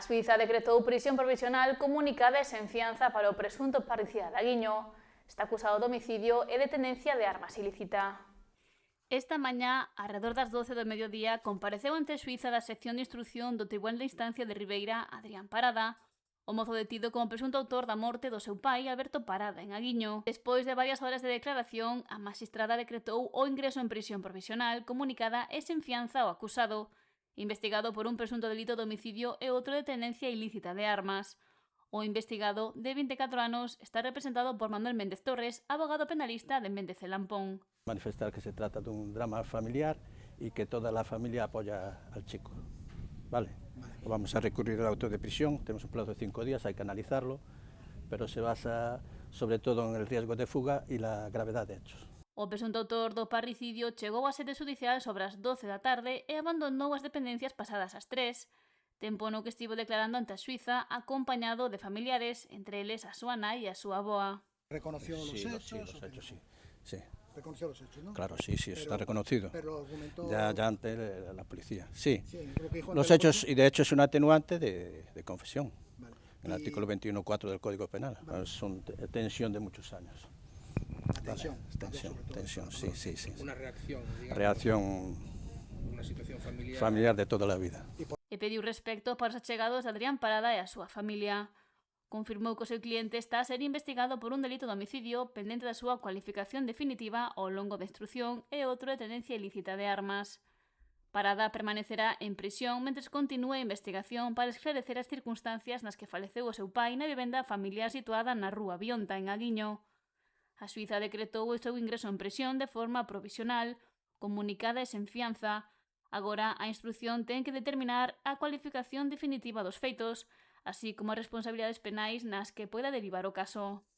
A Suiza decretou prisión provisional comunicada e sen fianza para o presunto parricida de Aguiño. Está acusado de homicidio e de tenencia de armas ilícita. Esta mañá, arredor das 12 do mediodía, compareceu ante Suiza da sección de instrucción do Tribunal de Instancia de Ribeira, Adrián Parada, o mozo detido como presunto autor da morte do seu pai, Alberto Parada, en Aguiño. Despois de varias horas de declaración, a magistrada decretou o ingreso en prisión provisional comunicada e sen fianza ao acusado, investigado por un presunto delito de homicidio e outro de tenencia ilícita de armas. O investigado, de 24 anos, está representado por Manuel Méndez Torres, abogado penalista de Méndez e Lampón. Manifestar que se trata de un drama familiar y que toda la familia apoya al chico. ¿Vale? Vamos a recurrir al auto de prisión, tenemos un plazo de 5 días, hay que analizarlo, pero se basa sobre todo en el riesgo de fuga y la gravedad de hechos. O presunto autor do parricidio chegou á sede judicial sobre as 12 da tarde e abandonou as dependencias pasadas as 3, tempo no que estivo declarando ante a Suiza acompañado de familiares, entre eles a súa nai e a súa avoa. ¿Reconoció los hechos? Sí, los hechos, sí. Sí. Reconoció los hechos, ¿no? Claro, sí, está reconocido. Pero argumentó... Ya ante la policía, sí. Lo que dijo los hechos, y de hecho es un atenuante de confesión. Vale. El artículo 21.4 del Código Penal. Vale. Es una tensión de muchos años. Tensión. Vale. Tensión, sí. Una reacción, digamos. Reacción una situación familiar de toda la vida. E pediu respecto para os achegados de Adrián Parada e a súa familia. Confirmou que o seu cliente está a ser investigado por un delito de homicidio pendente da súa cualificación definitiva ao longo da instrución e outro de tenencia ilícita de armas. Parada permanecerá en prisión mentres continúe a investigación para esclarecer as circunstancias nas que faleceu o seu pai na vivenda familiar situada na rúa Bionta, en Aguiño. A Suiza decretou o seu ingreso en prisión de forma provisional, comunicada e sen fianza. Agora, a instrucción ten que determinar a cualificación definitiva dos feitos, así como as responsabilidades penais nas que poida derivar o caso.